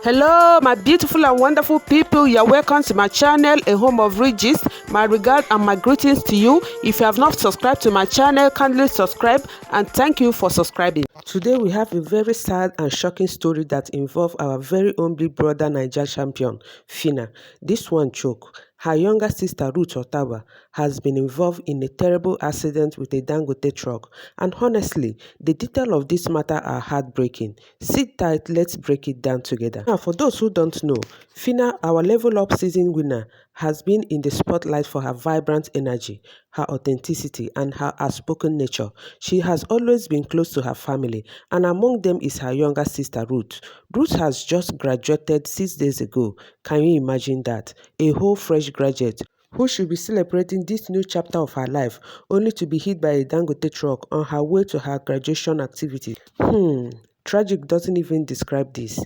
Hello, my beautiful and wonderful people. You're welcome to my channel, A Home of Riches. My regard and my greetings to you. If you have not subscribed to my channel, kindly subscribe and thank you for subscribing. Today we have a very sad and shocking story that involves our very own big brother Naija champion, Phyna. This one choke. Her younger sister Ruth Otabor has been involved in a terrible accident with a Dangote truck, and honestly, the details of this matter are heartbreaking. Sit tight, let's break it down together. Now, for those who don't know, Phyna, our Level Up season winner, has been in the spotlight for her vibrant energy, her authenticity, and her outspoken nature. She has always been close to her family, and among them is her younger sister Ruth. Ruth has just graduated 6 days ago. Can you imagine that? A whole fresh graduate who should be celebrating this new chapter of her life, only to be hit by a Dangote truck on her way to her graduation activity. Tragic doesn't even describe this.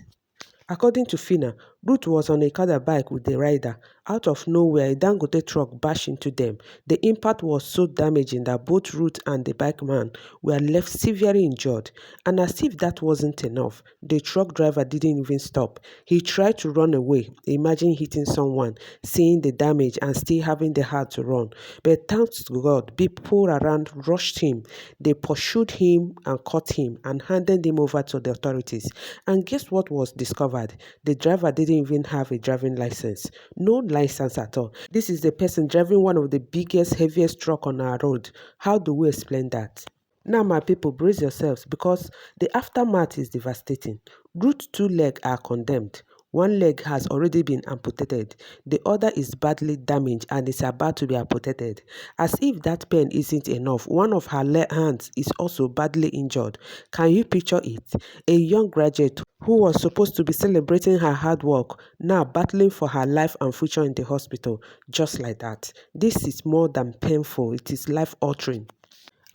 According to Phyna, Ruth was on a Okada bike with the rider. Out of nowhere, a Dangote truck bashed into them. The impact was so damaging that both Ruth and the bikeman were left severely injured. And as if that wasn't enough, the truck driver didn't even stop. He tried to run away. Imagine hitting someone, seeing the damage and still having the heart to run. But thanks to God, people around rushed him. They pursued him and caught him and handed him over to the authorities. And guess what was discovered? The driver didn't even have a driving license. No license at all. This is the person driving one of the biggest, heaviest truck on our road. How do we explain that? Now, my people, brace yourselves because the aftermath is devastating. Ruth's 2 legs are condemned. One leg has already been amputated. The other is badly damaged and is about to be amputated. As if that pain isn't enough, one of her hands is also badly injured. Can you picture it? A young graduate who was supposed to be celebrating her hard work, now battling for her life and future in the hospital, just like that. This is more than painful, it is life-altering.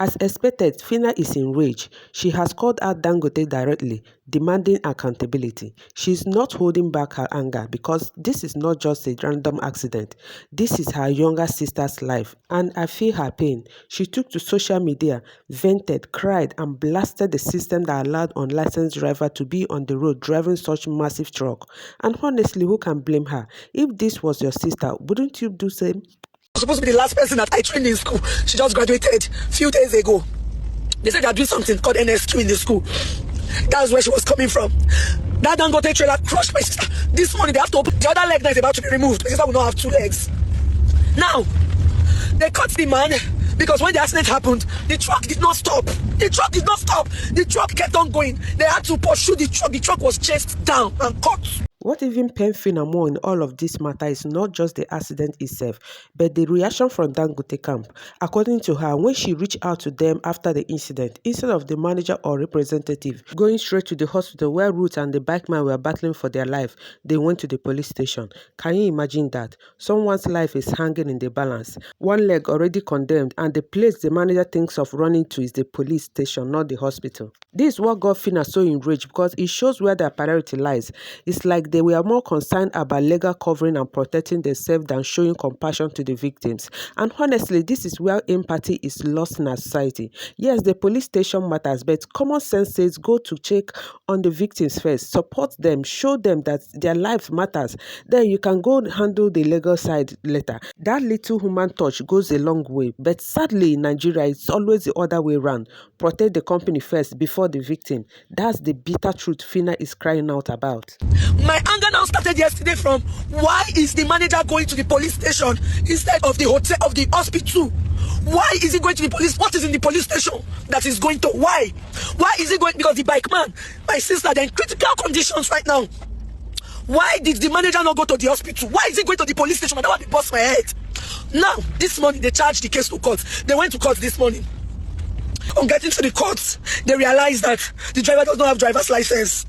As expected, Phyna is enraged. She has called out Dangote directly, demanding accountability. She is not holding back her anger because this is not just a random accident. This is her younger sister's life, and I feel her pain. She took to social media, vented, cried, and blasted the system that allowed unlicensed driver to be on the road driving such massive truck. And honestly, who can blame her? If this was your sister, wouldn't you do same? Supposed to be the last person that I trained in school. She just graduated a few days ago. They said they are doing something called NSQ in the school. That's where she was coming from. That Dangote trailer crushed my sister. This morning they have to open the other leg that is about to be removed. My sister will not have 2 legs. Now, they cut the man because when the accident happened, the truck did not stop. The truck did not stop. The truck kept on going. They had to pursue the truck. The truck was chased down and caught. What even pained Phyna more in all of this matter is not just the accident itself, but the reaction from Dangote camp. According to her, when she reached out to them after the incident, instead of the manager or representative going straight to the hospital where Ruth and the bikeman were battling for their life, they went to the police station. Can you imagine that? Someone's life is hanging in the balance. One leg already condemned, and the place the manager thinks of running to is the police station, not the hospital. This is what got Phyna so enraged because it shows where their priority lies. It's like they were more concerned about legal covering and protecting themselves than showing compassion to the victims. And honestly, this is where empathy is lost in our society. Yes, the police station matters, but common sense says go to check on the victims first, support them, show them that their lives matters. Then you can go handle the legal side later. That little human touch goes a long way. But sadly, in Nigeria, it's always the other way around. Protect the company first before the victim. That's the bitter truth Phyna is crying out about. My anger now started yesterday from why is the manager going to the police station instead of the hotel of the hospital? Why is he going to the police? What is in the police station that is going to? Why is he going? Because the bike man, my sister, they're in critical conditions right now. Why did the manager not go to the hospital? Why is he going to the police station? I don't want to bust my head. Now, this morning they charged the case to court. They went to court this morning. On getting to the court, they realized that the driver does not have driver's license.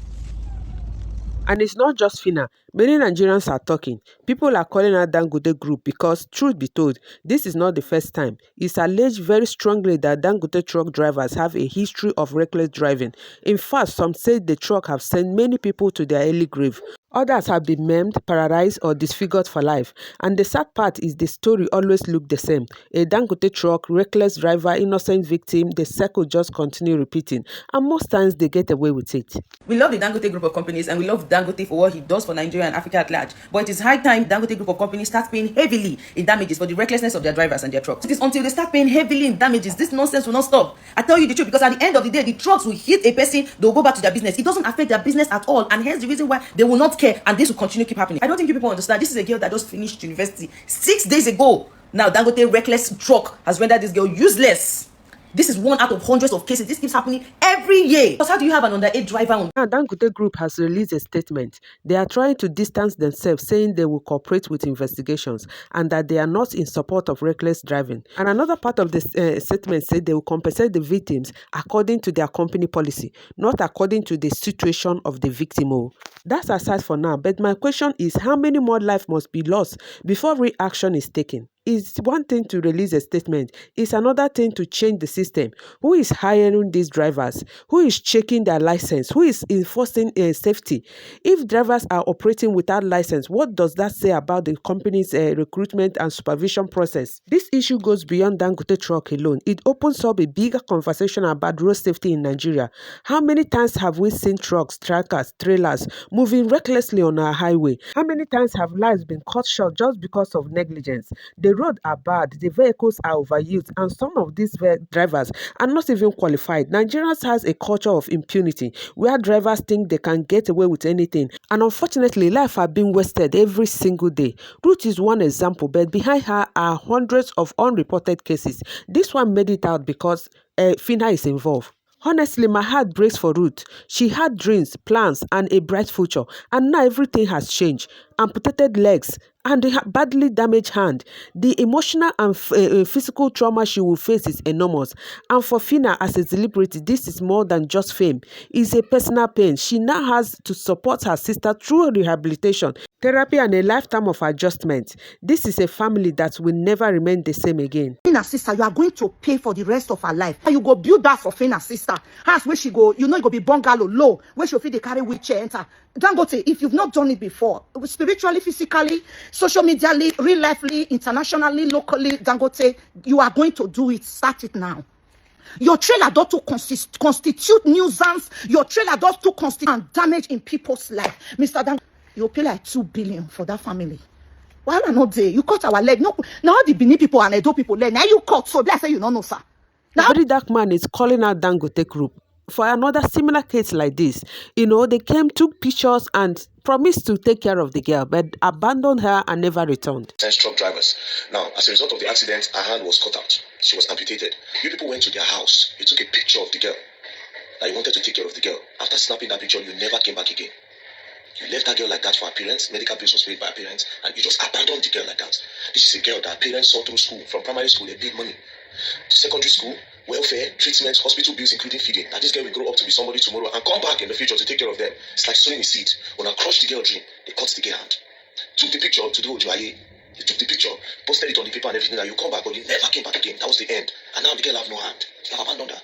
And it's not just Phyna. Many Nigerians are talking. People are calling out Dangote Group because, truth be told, this is not the first time. It's alleged very strongly that Dangote truck drivers have a history of reckless driving. In fact, some say the truck have sent many people to their early grave. Others have been maimed, paralyzed, or disfigured for life. And the sad part is the story always look the same. A Dangote truck, reckless driver, innocent victim, the cycle just continue repeating. And most times they get away with it. We love the Dangote group of companies and we love Dangote for what he does for Nigeria and Africa at large. But it is high time Dangote group of companies start paying heavily in damages for the recklessness of their drivers and their trucks. It is until they start paying heavily in damages, this nonsense will not stop. I tell you the truth, because at the end of the day, the trucks will hit a person, they'll go back to their business. It doesn't affect their business at all. And hence the reason why they will not care, and this will continue to keep happening. I don't think you people understand. This is a girl that just finished university 6 days ago. Now Dangote reckless truck has rendered this girl useless. This is one out of hundreds of cases. This keeps happening every year. Because how do you have an underage driver on? Now, Dangote Group has released a statement. They are trying to distance themselves, saying they will cooperate with investigations and that they are not in support of reckless driving. And another part of the statement said they will compensate the victims according to their company policy, not according to the situation of the victim. That's aside for now. But my question is, how many more lives must be lost before reaction is taken? It's one thing to release a statement. It's another thing to change the system. Who is hiring these drivers? Who is checking their license? Who is enforcing safety? If drivers are operating without license, what does that say about the company's recruitment and supervision process? This issue goes beyond Dangote truck alone. It opens up a bigger conversation about road safety in Nigeria. How many times have we seen trucks, trackers, trailers moving recklessly on our highway? How many times have lives been cut short just because of negligence? The roads are bad, the vehicles are overused, and some of these drivers are not even qualified. Nigerians has a culture of impunity where drivers think they can get away with anything, and unfortunately life are being wasted every single day. Ruth is one example, but behind her are hundreds of unreported cases. This one made it out because Phyna is involved. Honestly, my heart breaks for Ruth. She had dreams, plans, and a bright future, and now everything has changed. Amputated legs and a badly damaged hand. The emotional and physical trauma she will face is enormous. And for Phyna as a celebrity, this is more than just fame. It's a personal pain. She now has to support her sister through rehabilitation, therapy, and a lifetime of adjustment. This is a family that will never remain the same again. Phyna sister, you are going to pay for the rest of her life. And you go build that for Phyna sister. House where she go, you know, it go be bungalow low, where she'll feel the carry wheelchair enter. Dangote, if you've not done it before, spiritually, physically, social medially, real lifely, internationally, locally, Dangote, you are going to do it. Start it now. Your trailer does to constitute nuisance. Your trailer does to constitute damage in people's life. Mr. Dangote, you'll pay like 2 billion for that family. Why are not there? You cut our leg. No, now the Benin people and Edo people leg. Now you cut. So bless you don't know, sir. Now, the very dark man is calling out Dangote Group for another similar case like this. You know, they came, took pictures, and promised to take care of the girl, but abandoned her and never returned. Truck drivers. Now, as a result of the accident, her hand was cut out. She was amputated. You people went to their house. You took a picture of the girl. That you wanted to take care of the girl. After snapping that picture, you never came back again. You left that girl like that for her parents. Medical bills was paid by her parents, and you just abandoned the girl like that. This is a girl that her parents saw through school. From primary school, they paid money. To secondary school, welfare, treatment, hospital bills, including feeding. That this girl will grow up to be somebody tomorrow and come back in the future to take care of them. It's like sowing a seed. When I crushed the girl dream, they cut the girl hand. Took the picture to do Ojuaye. They took the picture, posted it on the paper and everything, that you come back, but you never came back again. That was the end. And now the girl have no hand. You have abandoned her.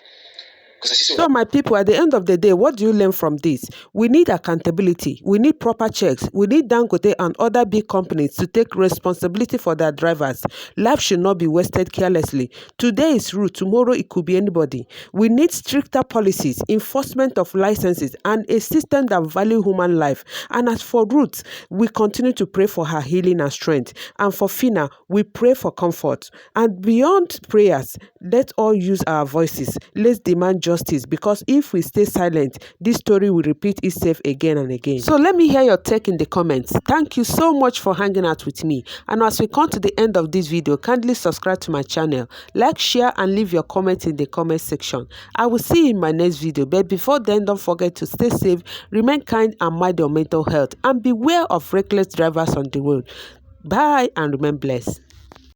So my people, at the end of the day, what do you learn from this? We need accountability. We need proper checks. We need Dangote and other big companies to take responsibility for their drivers. Life should not be wasted carelessly. Today is Ruth, tomorrow it could be anybody. We need stricter policies, enforcement of licenses, and a system that values human life. And as for Ruth, we continue to pray for her healing and strength. And for Phyna, we pray for comfort. And beyond prayers, let's all use our voices. Let's demand justice, because if we stay silent, this story will repeat itself again and again. So let me hear your take in the comments. Thank you so much for hanging out with me. And as we come to the end of this video, kindly subscribe to my channel, like, share, and leave your comments in the comment section. I will see you in my next video, but before then, don't forget to stay safe, remain kind, and mind your mental health, and beware of reckless drivers on the road. Bye and remain blessed.